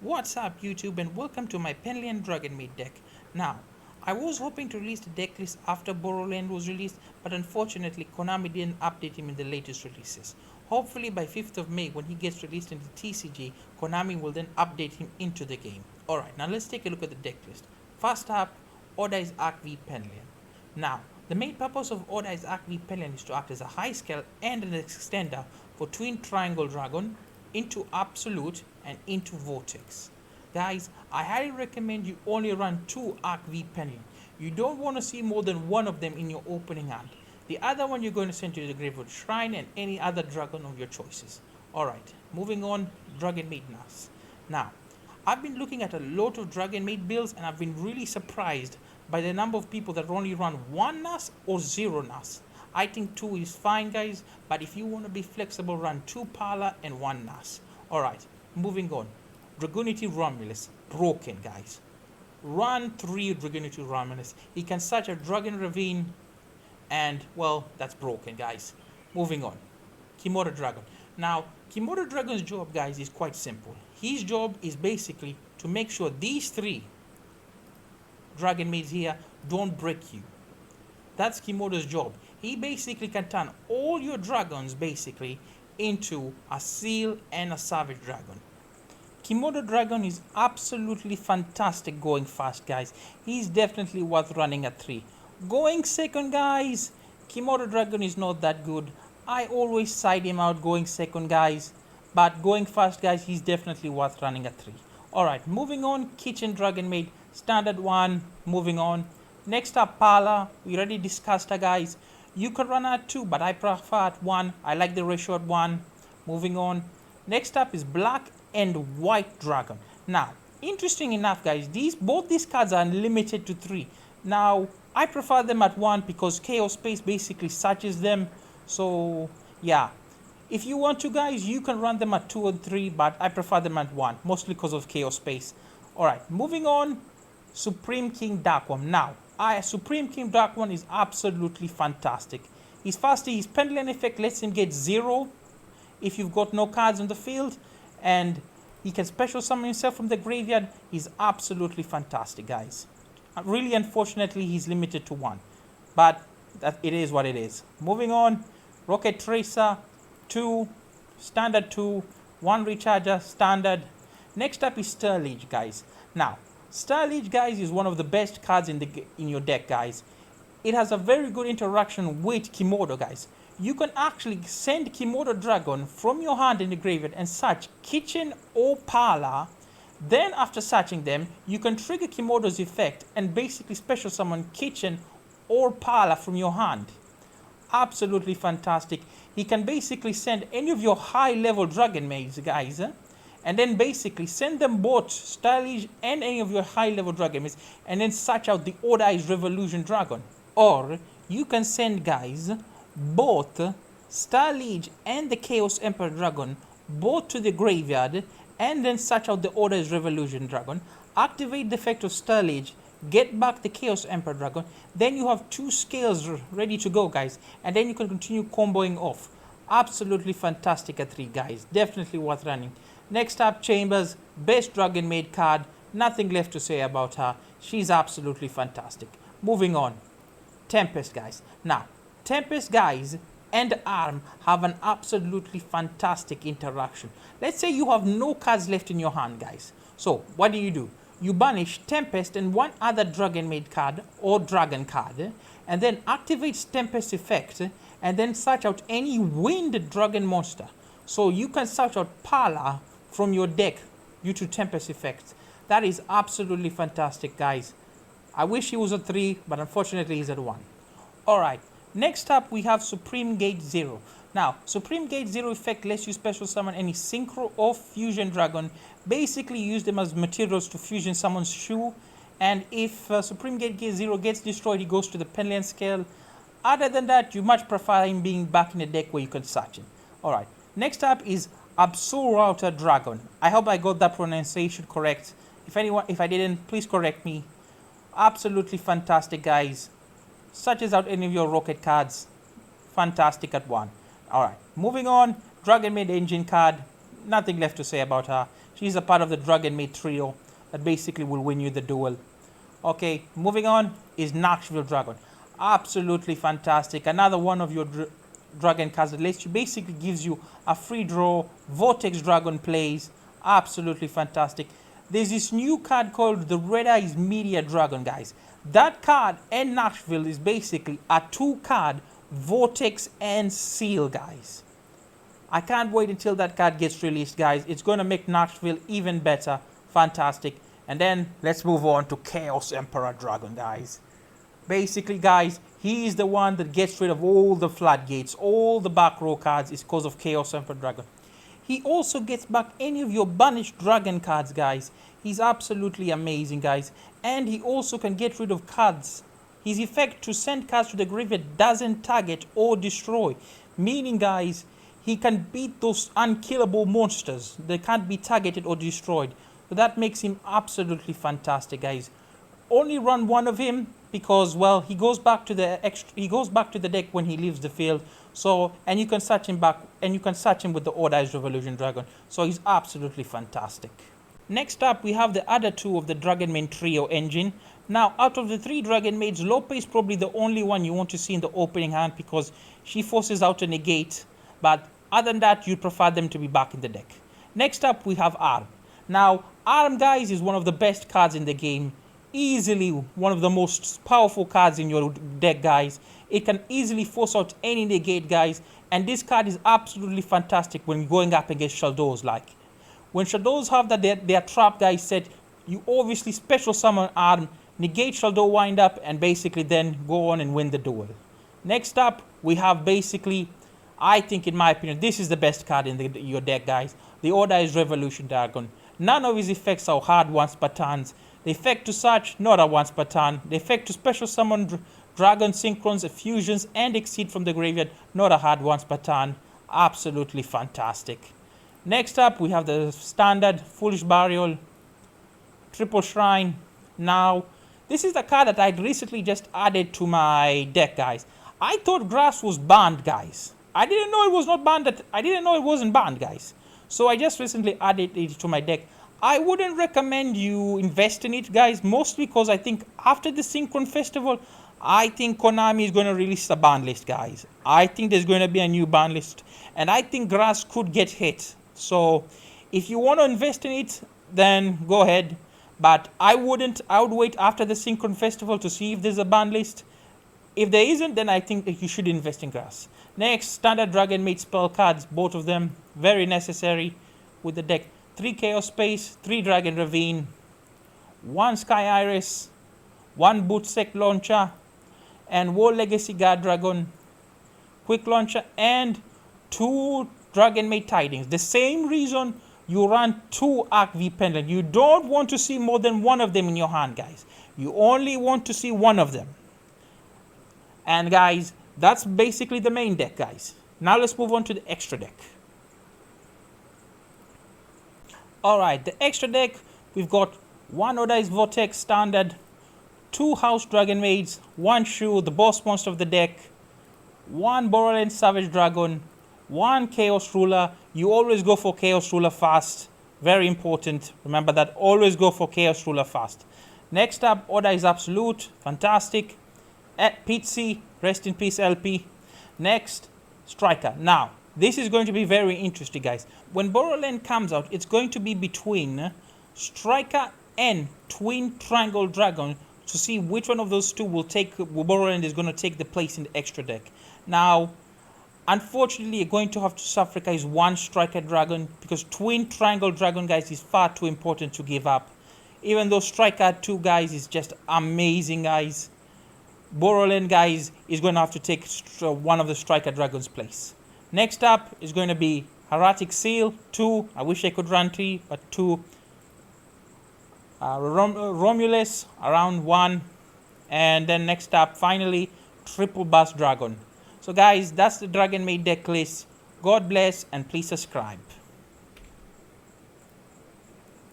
What's up YouTube and welcome to my pendulum Dragonmaid deck. Now, I was hoping to release the deck list after Borderland was released, but unfortunately Konami didn't update him in the latest releases. Hopefully by 5th of May when he gets released into TCG, Konami will then update him into the game. Alright, now let's take a look at the deck list. First up, Odai's Arc V Pendulum. Now, the main purpose of Odai's Arc V Pendulum is to act as a high scale and an extender for Twin Triangle Dragon, into Absolute and into Vortex. Guys, I highly recommend you only run 2 Arc V Pendulum. You don't want to see more than one of them in your opening hand. The other one you're going to send to the Graveyard Shrine and any other dragon of your choices. Alright, moving on, Dragonmaid Nas. Now, I've been looking at a lot of Dragonmaid builds and I've been really surprised by the number of people that only run 1 Nas or 0 Nas. I think 2 is fine, guys, but if you want to be flexible, run 2 Pala and 1 Nas. Alright, moving on. Dragonity Romulus. Broken, guys. Run 3 Dragonity Romulus. He can search a Dragon Ravine, and, well, that's broken, guys. Moving on. Kimura Dragon. Now, Kimura Dragon's job, guys, is quite simple. His job is basically to make sure these 3 Dragonmaids here don't break you. That's Kimura's job. He basically can turn all your dragons basically into a seal and a savage dragon. Kimura Dragon is absolutely fantastic going fast, guys. He's definitely worth running at 3. Going second, guys, Kimura Dragon is not that good. I always side him out going second, guys. But going fast, guys, he's definitely worth running at 3. Alright, moving on, Kitchen Dragonmaid, standard 1, moving on. Next up, Pala, we already discussed her, guys. You can run at 2, but I prefer at 1. I like the ratio at 1. Moving on. Next up is Black and White Dragon. Now, interesting enough, guys, both these cards are limited to 3. Now, I prefer them at 1 because Chaos Space basically searches them. So, yeah. If you want to, guys, you can run them at 2 or 3, but I prefer them at 1, mostly because of Chaos Space. Alright, moving on. Supreme King Darkworm. Now, Supreme King Darkworm is absolutely fantastic. His pendulum effect lets him get 0 if you've got no cards on the field, and he can special summon himself from the graveyard. He's absolutely fantastic, guys. Really, unfortunately, he's limited to 1, but it is what it is. Moving on, Rocket Tracer, 2, standard 2, 1 recharger, standard. Next up is Stirlige, guys. Now, Stirlige, guys, is one of the best cards in your deck, guys. It has a very good interaction with Kimura, guys. You can actually send Kimura Dragon from your hand in the graveyard and search Kitchen or Pala. Then after searching them, you can trigger Kimura's effect and basically special summon Kitchen or Pala from your hand. Absolutely fantastic. He can basically send any of your high level Dragonmaids, guys, and then basically send them both Stylish and any of your high level Dragonmaids, and then search out the Odai's Revolution Dragon. Or you can send, guys, both Stylish and the Chaos Emperor Dragon both to the graveyard, and then search out the Odai's Revolution Dragon, activate the effect of Stylish, get back the Chaos Emperor Dragon, then you have 2 scales ready to go, guys, and then you can continue comboing off. Absolutely fantastic at 3, guys. Definitely worth running. Next up, Chambers, best Dragonmaid card. Nothing left to say about her. She's absolutely fantastic. Moving on, Tempest, guys. Now, Tempest, guys, and Arm have an absolutely fantastic interaction. Let's say you have no cards left in your hand, guys. So, what do? You banish Tempest and 1 other Dragonmaid card or Dragon card, and then activates Tempest effect, and then search out any Wind Dragon monster. So you can search out Pala from your deck due to Tempest effect. That is absolutely fantastic, guys. I wish he was a 3, but unfortunately he's at 1. Alright, next up we have Supreme Gate 0. Now, Supreme Gate 0 effect lets you special summon any Synchro or Fusion Dragon. Basically use them as materials to fusion someone's shoe. And if Supreme Gate 0 gets destroyed, he goes to the Pendulum scale. Other than that, you much prefer him being back in the deck where you can search him. Alright, next up is Absolute Dragon. I hope I got that pronunciation correct. If I didn't, please correct me. Absolutely fantastic, guys. Searches out any of your rocket cards. Fantastic at 1. Alright, moving on. Dragonmaid engine card. Nothing left to say about her. She's a part of the Dragonmaid trio that basically will win you the duel. Okay, moving on is Nashville Dragon. Absolutely fantastic. Another one of your dragon cards that lets you basically gives you a free draw. Vortex Dragon plays. Absolutely fantastic. There's this new card called the Red Eyes Media Dragon, guys. That card and Nashville is basically a 2-card Vortex and Seal, guys. I can't wait until that card gets released, guys. It's going to make Nashville even better. Fantastic. And then let's move on to Chaos Emperor Dragon, guys. Basically, guys, he is the one that gets rid of all the floodgates, all the back row cards is because of Chaos Emperor Dragon. He also gets back any of your banished dragon cards, guys. He's absolutely amazing, guys. And he also can get rid of cards. His effect to send cards to the graveyard doesn't target or destroy. Meaning, guys, he can beat those unkillable monsters. They can't be targeted or destroyed. So that makes him absolutely fantastic, guys. Only run one of him because, well, he goes back to the deck when he leaves the field. So, and you can search him back, and you can search him with the Odd Eyes Revolution Dragon. So he's absolutely fantastic. Next up, we have the other two of the Dragonmaid trio engine. Now, out of the 3 Dragonmaids, Lope is probably the only one you want to see in the opening hand because she forces out a negate. But other than that, you prefer them to be back in the deck. Next up, we have Arm. Now, Arm, guys, is one of the best cards in the game. Easily one of the most powerful cards in your deck, guys. It can easily force out any negate, guys. And this card is absolutely fantastic when going up against Shadows. Like, when Shadows have that their trap, guys, set, you obviously special summon Arm, negate Shadow wind up, and basically then go on and win the duel. Next up, we have basically, I think in my opinion, this is the best card in your deck, guys. The Odd Eyes Revolution Dragon. None of his effects are hard once per turns. The effect to search, not a once per turn. The effect to special summon Dragon Synchrons, Fusions, and Exceed from the graveyard, not a hard once per turn. Absolutely fantastic. Next up, we have the standard Foolish Burial, Triple Shrine. Now, this is the card that I recently just added to my deck, guys. I thought Grass was banned, guys. I didn't know it was not banned. I didn't know it wasn't banned, guys. So I just recently added it to my deck. I wouldn't recommend you invest in it, guys, mostly because I think after the Synchron Festival, I think Konami is going to release a ban list, guys. I think there's going to be a new ban list, and I think Grass could get hit. So if you want to invest in it, then go ahead. But I wouldn't. I would wait after the Synchron Festival to see if there's a ban list. If there isn't, then I think that you should invest in Grass. Next, standard Dragonmaid spell cards, both of them very necessary with the deck. 3 Chaos Space, 3 Dragon Ravine, 1 Sky Iris, 1 Bootsec Launcher, and War Legacy Guard Dragon, Quick Launcher, and 2 Dragonmaid Tidings. The same reason you run 2 Arc V Pendulum. You don't want to see more than one of them in your hand, guys. You only want to see one of them. And guys, that's basically the main deck, guys. Now let's move on to the extra deck. Alright, the extra deck, we've got 1 Odd Eyes Vortex Standard, 2 House Dragonmaids, 1 Shu, the boss monster of the deck, 1 Borderland Savage Dragon, 1 Chaos Ruler. You always go for Chaos Ruler fast. Very important. Remember that. Always go for Chaos Ruler fast. Next up, Odd Eyes Absolute. Fantastic. At Pitsy, rest in peace LP. Next, Striker. Now, this is going to be very interesting, guys. When Borderland comes out, it's going to be between Striker and Twin Triangle Dragon to see which one of those two will take, Borderland is going to take the place in the extra deck. Now, unfortunately, you're going to have to sacrifice 1 Striker Dragon because Twin Triangle Dragon, guys, is far too important to give up. Even though Striker 2, guys, is just amazing, guys. Borderland, guys, is going to have to take one of the Striker Dragon's place. Next up is going to be Hieratic Seal, 2. I wish I could run 3, but 2. Romulus, around 1. And then next up, finally, Triple Bust Dragon. So guys, that's the Dragonmaid deck list. God bless, and please subscribe.